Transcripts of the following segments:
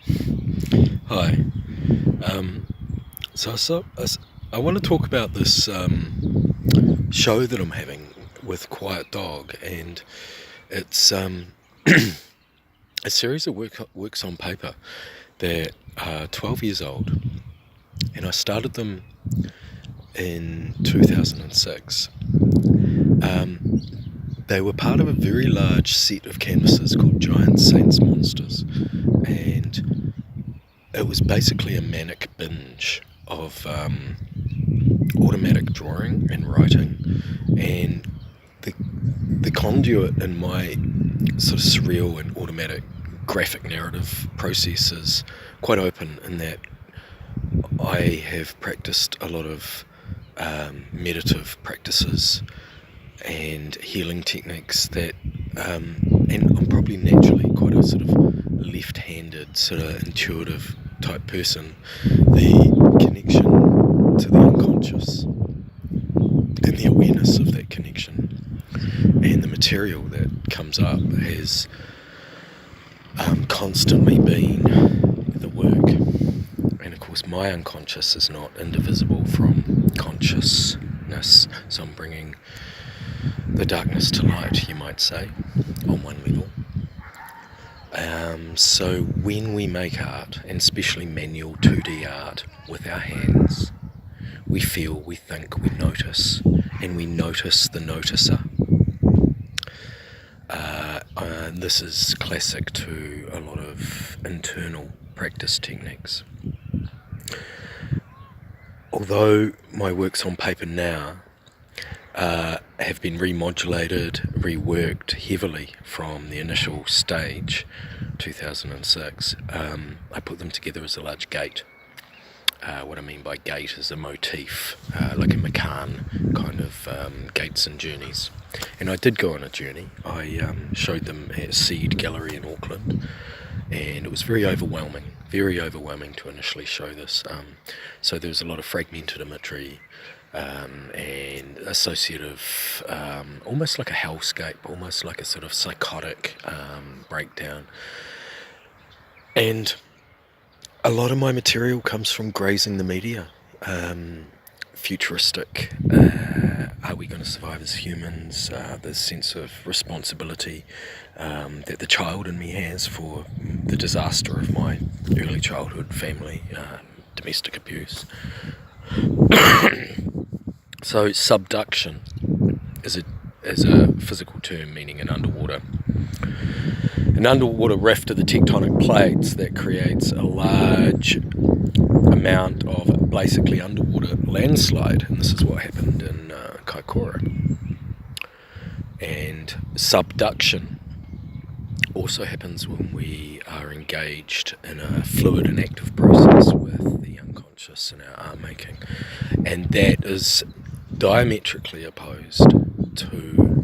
Hi. Um, I want to talk about this show that I'm having with Quiet Dog, and it's a series of works on paper that are 12 years old, and I started them in 2006. They were part of a very large set of canvases called Giant Saints Monsters, and it was basically a manic binge of automatic drawing and writing, and the conduit in my sort of surreal and automatic graphic narrative process is quite open in that I have practiced a lot of meditative practices and healing techniques that, and I'm probably naturally quite a sort of left-handed, sort of intuitive type person. The connection to the unconscious and the awareness of that connection and the material that comes up has constantly been the work. And of course my unconscious is not indivisible from consciousness, so I'm bringing the darkness to light, you might say, on one level. So when we make art, and especially manual 2D art with our hands, we feel, we think, we notice, and we notice the noticer. This is classic to a lot of internal practice techniques. Although my works on paper now have been remodulated, reworked heavily from the initial stage, 2006, I put them together as a large gate. What I mean by gate is a motif, like a McCann kind of gates and journeys. And I did go on a journey. I showed them at Seed Gallery in Auckland, and it was very overwhelming to initially show this. So there was a lot of fragmented imagery and associative, almost like a hellscape, almost like a sort of psychotic breakdown. And a lot of my material comes from grazing the media, futuristic, are we going to survive as humans, the sense of responsibility that the child in me has for the disaster of my early childhood, family, domestic abuse. So subduction is a physical term meaning an underwater rift of the tectonic plates that creates a large amount of basically underwater landslide, and this is what happened in Kaikoura. And subduction also happens when we are engaged in a fluid and active process with the unconscious in our art making, and that is diametrically opposed to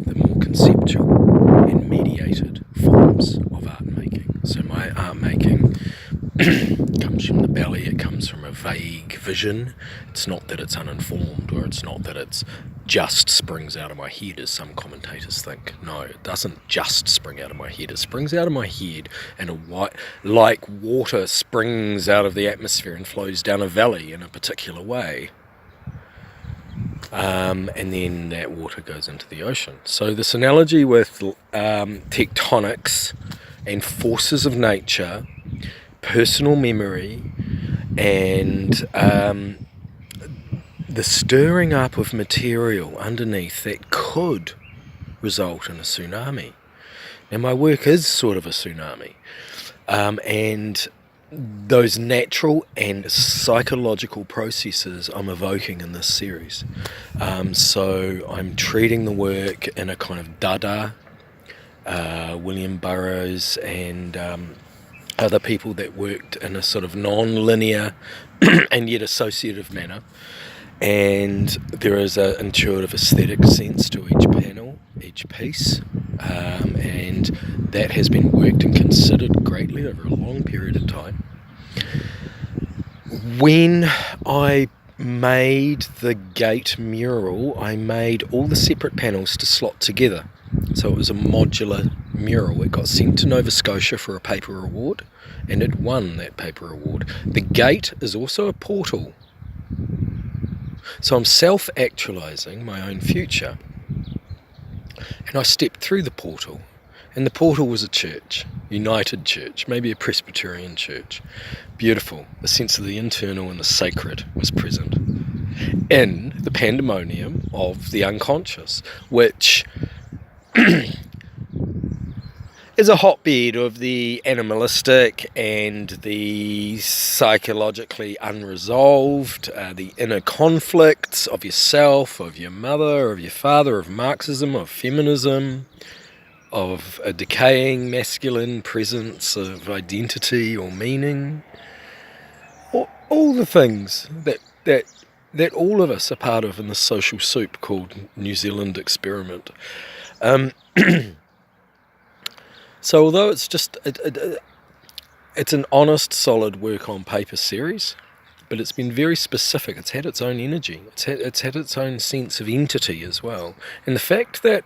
the more conceptual and mediated forms of art making. So my art making comes from the belly, it comes from a vague vision. It's not that it's uninformed, or it's not that it's just springs out of my head, as some commentators think. No, it doesn't just spring out of my head. It springs out of my head, and like water springs out of the atmosphere and flows down a valley in a particular way. And then that water goes into the ocean. So this analogy with tectonics and forces of nature, personal memory, and the stirring up of material underneath that could result in a tsunami. Now my work is sort of a tsunami, and those natural and psychological processes I'm evoking in this series. So I'm treating the work in a kind of Dada, William Burroughs and other people that worked in a sort of non-linear and yet associative manner. And there is an intuitive aesthetic sense to each panel, each piece, and that has been worked and considered greatly over a long period of time. When I made the gate mural, I made all the separate panels to slot together. So it was a modular mural. It got sent to Nova Scotia for a paper award, and it won that paper award. The gate is also a portal. So I'm self-actualizing my own future. And I stepped through the portal, and the portal was a church, United Church, maybe a Presbyterian church. Beautiful. The sense of the internal and the sacred was present in the pandemonium of the unconscious, which is a hotbed of the animalistic and the psychologically unresolved, the inner conflicts of yourself, of your mother, of your father, of Marxism, of feminism, of a decaying masculine presence of identity or meaning. All the things that all of us are part of in the social soup called New Zealand experiment. So although it's just it's an honest, solid work on paper series, but it's been very specific. It's had its own energy. It's had its own sense of entity as well. And the fact that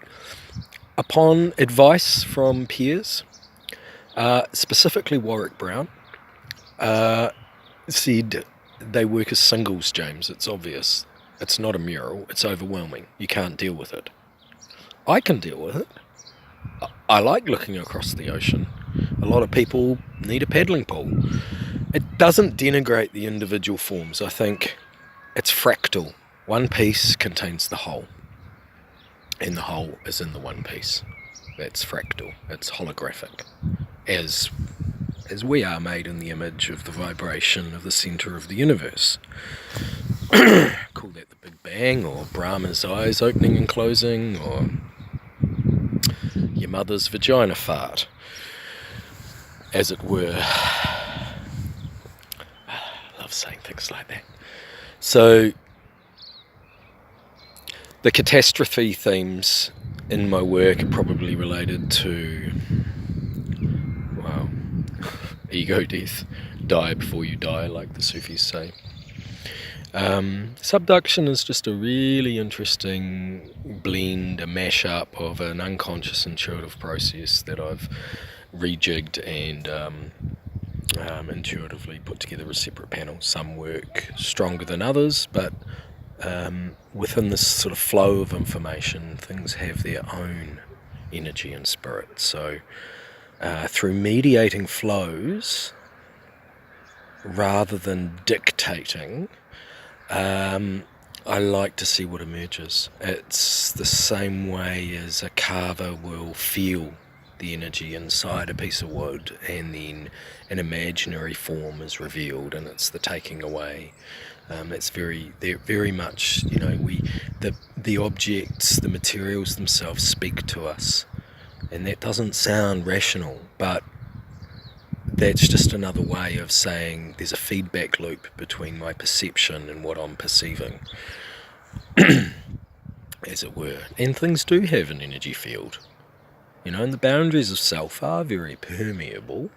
upon advice from peers, specifically Warwick Brown, said they work as singles, James. It's obvious. It's not a mural. It's overwhelming. You can't deal with it. I can deal with it. I like looking across the ocean. A lot of people need a paddling pool. It doesn't denigrate the individual forms. I think it's fractal. One piece contains the whole, and the whole is in the one piece. That's fractal. It's holographic. As we are made in the image of the vibration of the centre of the universe. Call that the Big Bang, or Brahma's eyes opening and closing, or your mother's vagina fart, as it were. I love saying things like that. So the catastrophe themes in my work are probably related to, well, ego death. Die before you die, like the Sufis say. Subduction is just a really interesting blend, a mashup of an unconscious intuitive process that I've rejigged and intuitively put together as separate panels. Some work stronger than others, but within this sort of flow of information, things have their own energy and spirit. So through mediating flows rather than dictating, I like to see what emerges. It's the same way as a carver will feel the energy inside a piece of wood, and then an imaginary form is revealed, and it's the taking away. They're very much, the objects, the materials themselves speak to us, and that doesn't sound rational, but that's just another way of saying there's a feedback loop between my perception and what I'm perceiving, as it were. And things do have an energy field, and the boundaries of self are very permeable.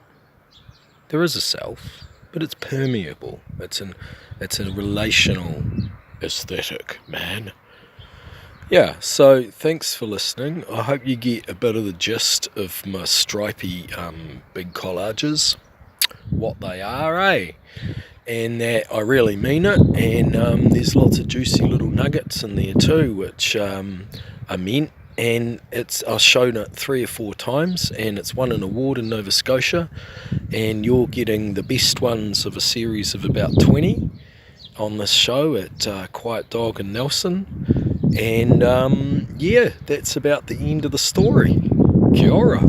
There is a self, but it's permeable. It's a relational aesthetic, man. Yeah, so thanks for listening. I hope you get a bit of the gist of my stripy big collages, what they are, and that I really mean it, and there's lots of juicy little nuggets in there too, which I meant, and I've shown it 3 or 4 times, and it's won an award in Nova Scotia, and you're getting the best ones of a series of about 20 on this show at Quiet Dog and Nelson. And that's about the end of the story. Kia ora.